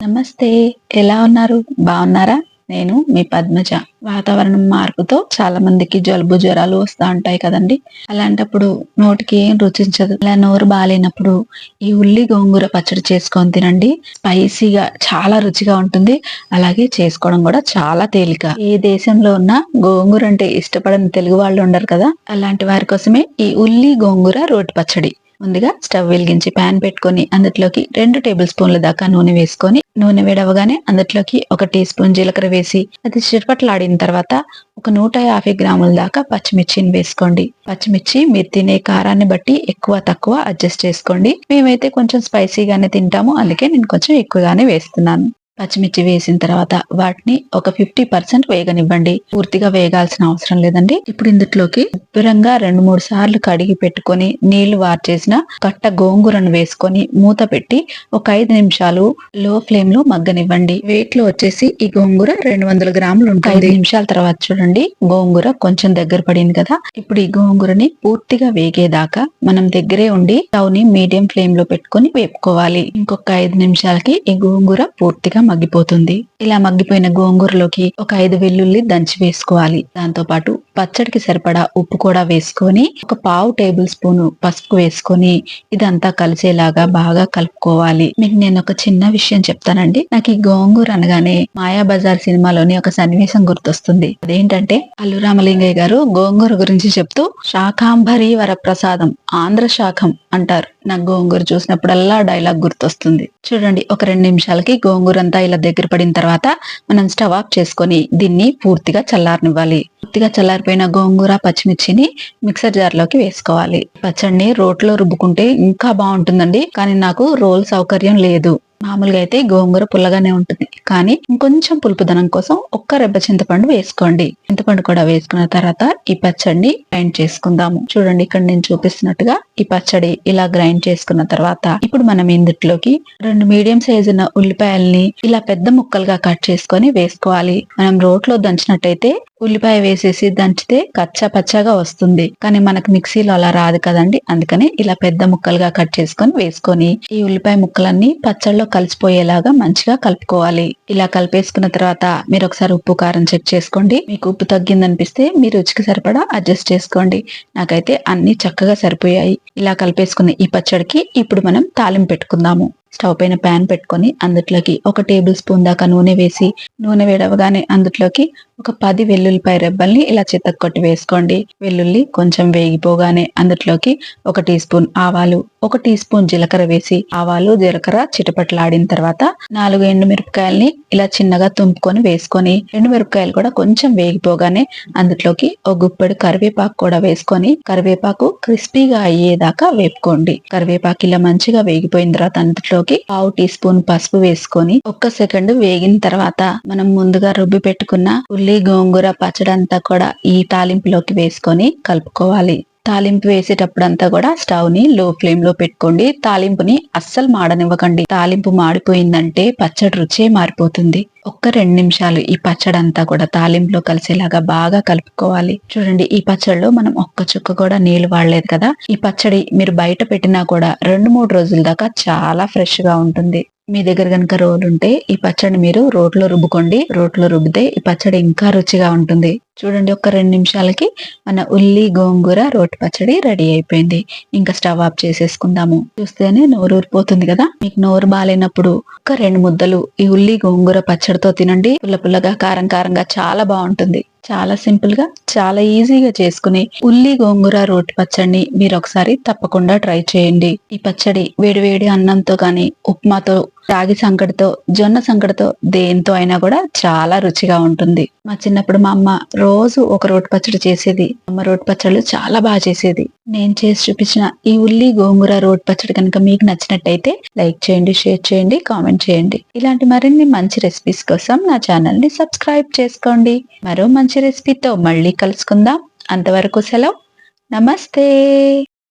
నమస్తే. ఎలా ఉన్నారు? బావున్నారా? నేను మీ పద్మజ. వాతావరణం మార్పుతో చాలా మందికి జలుబు, జ్వరాలు వస్తా ఉంటాయి కదండీ! అలాంటప్పుడు నోటికి ఏం రుచించదు. ఇలా నోరు బాలేనప్పుడు ఈ ఉల్లి గోంగూర పచ్చడి చేసుకొని తినండి. స్పైసీగా చాలా రుచిగా ఉంటుంది. అలాగే చేసుకోవడం కూడా చాలా తేలిక. ఏ దేశంలో ఉన్నా గోంగూర అంటే ఇష్టపడని తెలుగు వాళ్ళు ఉండరు కదా! అలాంటి వారి కోసమే ఈ ఉల్లి గోంగూర రోటి పచ్చడి. ముందుగా స్టవ్ వెలిగించి పాన్ పెట్టుకొని అందులోకి 2 టేబుల్ స్పూన్ల దాకా నూనె వేసుకొని నూనె వేడవగానే అందులోకి 1 టీ స్పూన్ జీలకర్ర వేసి అది చిటపటలాడిన తర్వాత ఒక 150 గ్రాముల దాకా పచ్చిమిర్చిని వేసుకోండి. పచ్చిమిర్చి మీరు తినే కారాన్ని బట్టి ఎక్కువ తక్కువ అడ్జస్ట్ చేసుకోండి. మేమైతే కొంచెం స్పైసీగానే తింటాము. అందుకే నేను కొంచెం ఎక్కువగానే వేస్తున్నాను. పచ్చిమిర్చి వేసిన తర్వాత వాటిని ఒక 50% వేగనివ్వండి. పూర్తిగా వేగాల్సిన అవసరం లేదండి. ఇప్పుడు ఇందులోకి శుభ్రంగా 2-3 సార్లు కడిగి పెట్టుకొని నీళ్లు వార్చేసిన కట్ట గోంగూరను వేసుకొని మూత పెట్టి ఒక 5 నిమిషాలు లో ఫ్లేమ్ లో మగ్గనివ్వండి. వెయిట్ లో వచ్చేసి ఈ గోంగూర 200 గ్రాములు ఉంటుంది. 5 నిమిషాల తర్వాత చూడండి గోంగూర కొంచెం దగ్గర పడింది కదా. ఇప్పుడు ఈ గోంగూరని పూర్తిగా వేగేదాకా మనం దగ్గరే ఉండి స్టవ్ ని మీడియం ఫ్లేమ్ లో పెట్టుకొని వేపుకోవాలి. ఇంకొక 5 నిమిషాలకి ఈ గోంగూర పూర్తిగా మగ్గిపోతుంది. ఇలా మగ్గిపోయిన గోంగూరలోకి ఒక 5 వెల్లుల్లి దంచి వేసుకోవాలి. దాంతో పాటు పచ్చడికి సరిపడా ఉప్పు కూడా వేసుకొని ఒక పావు టేబుల్ స్పూన్ పసుపు వేసుకొని ఇదంతా కలిసేలాగా బాగా కలుపుకోవాలి. మీకు నేను ఒక చిన్న విషయం చెప్తానండి. నాకు ఈ గోంగూర అనగానే మాయాబజార్ సినిమాలోని ఒక సన్నివేశం గుర్తొస్తుంది. అదేంటంటే అల్లు రామలింగయ్య గారు గోంగూర గురించి చెప్తూ శాకాంబరి వరప్రసాదం ఆంధ్ర శాఖం అంటారు. నాకు గోంగూర చూసినప్పుడల్లా డైలాగ్ గుర్తొస్తుంది. చూడండి ఒక 2 నిమిషాలకి గోంగూర అంతా ఇలా దగ్గర పడిన తర్వాత మనం స్టవ్ ఆఫ్ చేసుకొని దీన్ని పూర్తిగా చల్లారనివ్వాలి. పూర్తిగా చల్లారిపోయిన గోంగూర పచ్చిమిర్చిని మిక్సర్ జార్ లోకి వేసుకోవాలి. పచ్చడిని రోట్లో రుబ్బుకుంటే ఇంకా బాగుంటుందండి. కానీ నాకు రోల్ సౌకర్యం లేదు. మామూలుగా అయితే గోంగూర పుల్లగానే ఉంటుంది. కానీ ఇంకొంచెం పులుపుదనం కోసం ఒక్క రెబ్బ చింతపండు వేసుకోండి. చింతపండు కూడా వేసుకున్న తర్వాత ఈ పచ్చడిని గ్రైండ్ చేసుకుందాము. చూడండి ఇక్కడ నేను చూపిస్తున్నట్టుగా ఈ పచ్చడి ఇలా గ్రైండ్ చేసుకున్న తర్వాత ఇప్పుడు మనం ఇందులోకి 2 మీడియం సైజు ఉన్న ఉల్లిపాయల్ని ఇలా పెద్ద ముక్కలుగా కట్ చేసుకొని వేసుకోవాలి. మనం రోట్లో దంచినట్టయితే ఉల్లిపాయ వేసేసి దంచితే కచ్చా పచ్చాగా వస్తుంది. కానీ మనకు మిక్సీలో అలా రాదు కదండి. అందుకని ఇలా పెద్ద ముక్కలుగా కట్ చేసుకొని వేసుకొని ఈ ఉల్లిపాయ ముక్కలన్నీ పచ్చడిలో కలిసిపోయేలాగా మంచిగా కలుపుకోవాలి. ఇలా కలిపేసుకున్న తర్వాత మీరు ఒకసారి ఉప్పు కారం చెక్ చేసుకోండి. మీకు ఉప్పు తగ్గిందనిపిస్తే మీ రుచికి సరిపడా అడ్జస్ట్ చేసుకోండి. నాకైతే అన్ని చక్కగా సరిపోయాయి. ఇలా కలిపేసుకున్న ఈ పచ్చడికి ఇప్పుడు మనం తాలింపు పెట్టుకుందాము. స్టవ్ పైన ప్యాన్ పెట్టుకొని అందులోకి 1 టేబుల్ స్పూన్ దాకా నూనె వేసి నూనె వేడవగానే అందులోకి ఒక 10 వెల్లుల్లిపాయ రెబ్బల్ని ఇలా చితక్కొట్టి వేసుకోండి. వెల్లుల్లి కొంచెం వేగిపోగానే అందులోకి 1 టీ స్పూన్ ఆవాలు 1 టీ స్పూన్ జీలకర్ర వేసి ఆవాలు జీలకర్ర చిటపటలాడిన తర్వాత 4 ఎండుమిరపకాయల్ని ఇలా చిన్నగా తుంపుకొని వేసుకొని ఎండుమిరపకాయలు కూడా కొంచెం వేగిపోగానే అందులోకి ఒక గుప్పెడు కరివేపాకు కూడా వేసుకొని కరివేపాకు క్రిస్పీగా అయ్యేదాకా వేపుకోండి. కరివేపాకు ఇలా మంచిగా వేగిపోయిన తర్వాత అందులోకి పావు టీ స్పూన్ పసుపు వేసుకొని ఒక్క సెకండ్ వేగిన తర్వాత మనం ముందుగా రుబ్బి పెట్టుకున్న ఉల్లి గోంగూర పచ్చడి అంతా కూడా ఈ తాలింపులోకి వేసుకొని కలుపుకోవాలి. తాలింపు వేసేటప్పుడంతా కూడా స్టవ్ ని లో ఫ్లేమ్ లో పెట్టుకోండి. తాలింపుని అస్సలు మాడనివ్వకండి. తాలింపు మాడిపోయిందంటే పచ్చడి రుచే మారిపోతుంది. ఒక్క 2 నిమిషాలు ఈ పచ్చడి అంతా కూడా తాలింపులో కలిసేలాగా బాగా కలుపుకోవాలి. చూడండి ఈ పచ్చడిలో మనం ఒక్క చుక్క కూడా నీళ్లు వాడలేదు కదా. ఈ పచ్చడి మీరు బయట పెట్టినా కూడా 2-3 రోజుల దాకా చాలా ఫ్రెష్ గా ఉంటుంది. మీ దగ్గర గనక రోలు ఉంటే ఈ పచ్చడి మీరు రోట్లో రుబ్బుకోండి. రోట్లో రుబ్బితే ఈ పచ్చడి ఇంకా రుచిగా ఉంటుంది. చూడండి ఒక్క 2 నిమిషాలకి మన ఉల్లి గోంగూర రోటి పచ్చడి రెడీ అయిపోయింది. ఇంకా స్టవ్ ఆఫ్ చేసేసుకుందాము. చూస్తేనే నోరు ఊరిపోతుంది కదా. మీకు నోరు బాలేనప్పుడు ఒక 2 ముద్దలు ఈ ఉల్లి గోంగూర పచ్చడితో తినండి. పుల్ల పుల్లగా కారం కారంగా చాలా బాగుంటుంది. చాలా సింపుల్ గా చాలా ఈజీగా చేసుకుని ఉల్లి గోంగూర రోటి పచ్చడిని మీరు ఒకసారి తప్పకుండా ట్రై చేయండి. ఈ పచ్చడి వేడి వేడి అన్నంతో గాని ఉప్మాతో రాగి సంకటితో జొన్న సంకటితో దేంతో అయినా కూడా చాలా రుచిగా ఉంటుంది. మా చిన్నప్పుడు మా అమ్మ రోజు ఒక రోటి పచ్చడి చేసేది. అమ్మ రోటి పచ్చళ్ళు చాలా బాగా చేసేది. నేను చేసి చూపించిన ఈ ఉల్లి గోంగూర రోటి పచ్చడి కనుక మీకు నచ్చినట్టయితే లైక్ చేయండి, షేర్ చేయండి, కామెంట్ చేయండి. ఇలాంటి మరిన్ని మంచి రెసిపీస్ కోసం నా ఛానల్ ని సబ్స్క్రైబ్ చేసుకోండి. మరో మంచి రెసిపీతో మళ్ళీ కలుసుకుందాం. అంతవరకు సెలవు. నమస్తే.